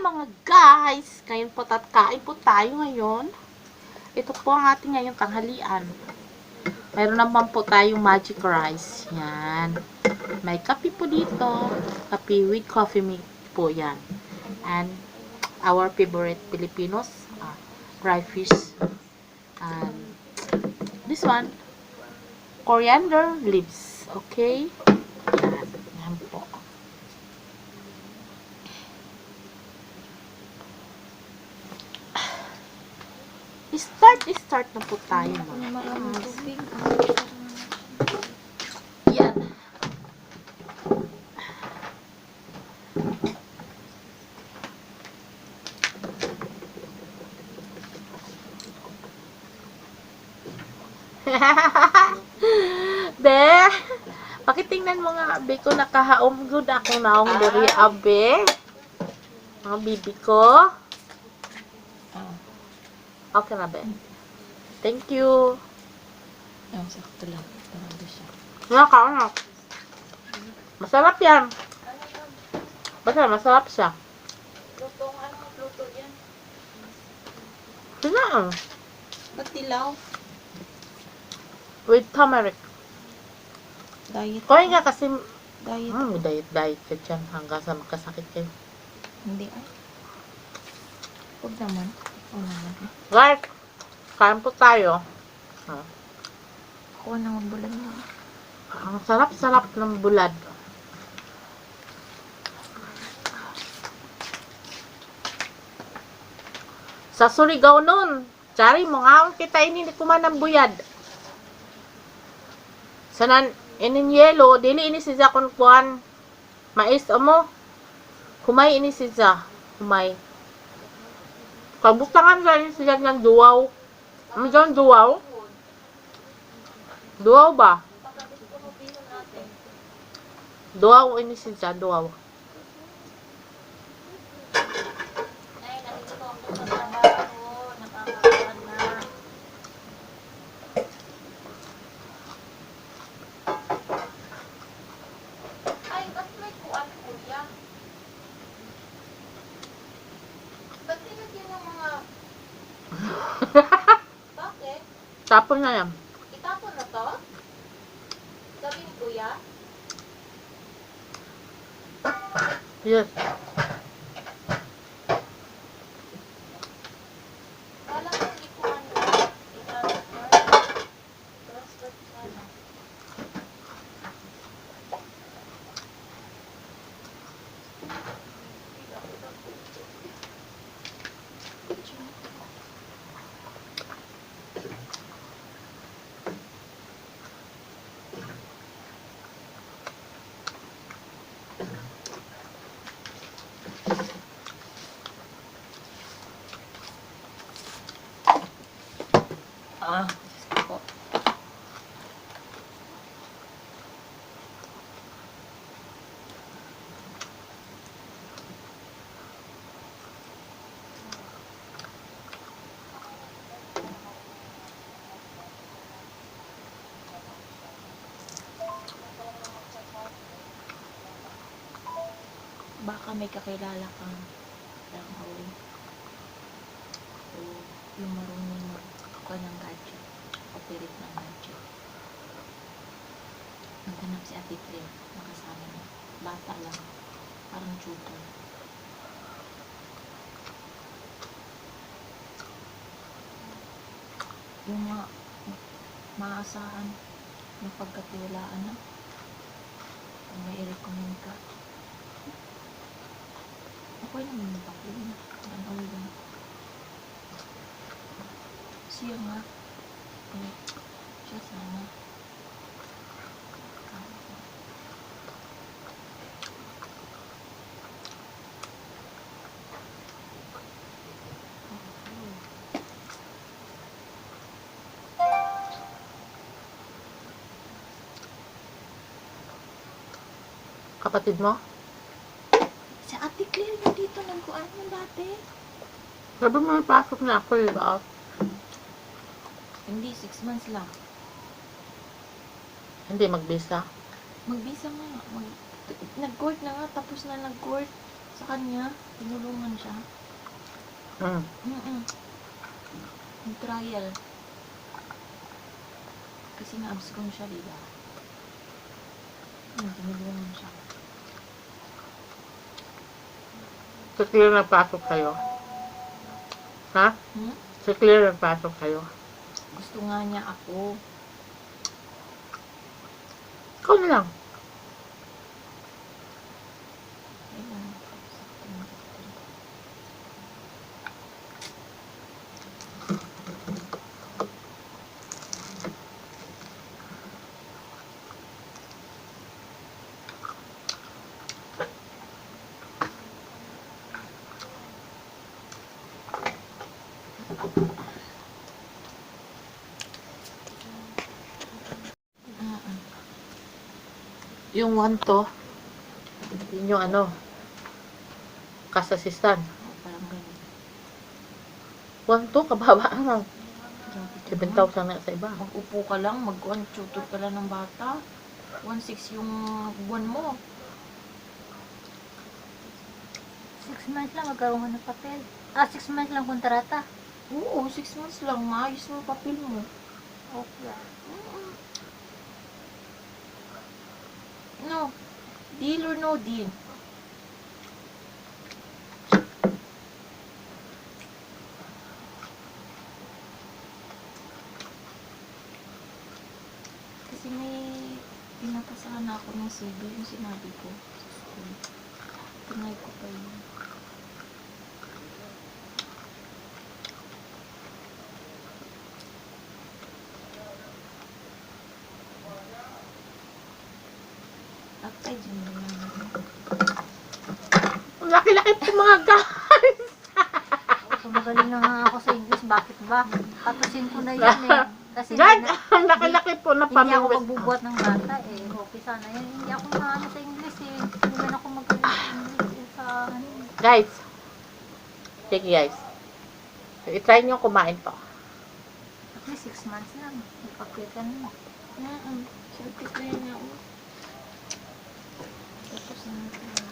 mga guys! Ngayon po kain po tayo ngayon. Ito po ang ating ngayong tanghalian. Mayroon naman po tayong magic rice. Yan. May kape po dito. Kape with coffee milk po yan. And our favorite Filipinos, dry fish. And this one, coriander leaves. Okay? Yan. Yan po. Start na po tayo. Maraming tubig. Yan. Be, pakitingnan mo nga, abe ko, nakahaom good akong naong diri, abe. Mga bibi ko. Okay na, be. Thank you. Sakto lang. Marami siya. Nakakaanap. Masarap yan. Basta masarap siya. Lutong ano? Luto yan. Sina? Ba't dilaw? With turmeric. Diet. Kaya nga kasi, Diet. diet ka dyan hanggang sa magkasakit kayo. Hindi ay. Huwag naman. Oo naman. Guys, kain po tayo. Ako na magbulan na. Ang sarap-sarap ng bulad. Sa Surigao nun, tsari mo nga kita ini kuman ng buyad. Sanan ininyelo, dili ini si Zakon kuan. Mais mo. Humay ini si Za. Humay. Kabustangan sa ini siya ng duwaw. Ano dyan, duwaw? Duwaw ba? Duwaw ini si Za, duwaw. Ay, ba't may kuwan, kuya? Ba't nilagyan ng mga... Bakit? Tapon na yan. Itapon na to? Sabi ni kuya? Yes. Kala ko hindi ko ano. Itatapon. Transfer sana. Po. Baka may kakilala kang huli. O yung marunong magkuha ng gadget. Operate ng gadget. Naghanap si Ate Claire. Nakasama niya. Bata lang. Parang tutor. Yung maasahan na pagkatiwalaan na. Kung may i-recommend ka. Okay naman yung pakli na. Ano lang. Siya nga. Siya sana. Kapatid mo? Si Ate Claire yung dito nagkuhan mo dati. Sabi mo may pasok na ako, diba? Hindi, 6 months lang. Hindi magbisa. Magbisa nga. Nag-court na nga. Tapos na nag-court. Sa kanya, tinulungan siya. Yung trial. Kasi na-abscond siya, diba? Tinulungan siya. Si Claire nagpasok sa'yo. Ha? Si Claire nagpasok sa'yo. Gusto nga niya ako. Ikaw na lang. Ayun. Yung 1 to, yun yung ano, kasasistan. Parang ganun. 1 to, kababa lang. Grabe ka 7,000 na sa iba. Mag-upo ka lang, mag-tutor ka lang ng bata. 1.6 yung buwan mo. 6 months lang magkaroon ka ng papel. 6 months lang kontrata. Oo, 6 months lang. Maayos mo yung papel mo. Okay. No. Deal or no deal? Kasi may pinapasahan ako ng CV yung sinabi ko sa school. Tinay ko pa yun. Atay dyan na lang. Ang laki-laki po mga guys. Magaling na nga ako sa English. Bakit ba? Tatusin ko na yun eh. Kasi Guys, ang laki-laki po na hindi ako pamilya. magbubuhat ng bata eh. Okay sana yan. Hindi ako maano sa English eh. Hindi man ako magaling sa English eh, sa ano. Guys, sige guys. I-try nyo kumain to. At least 6 months lang. May papel ka na. Certificate na ako. Tapos na natin.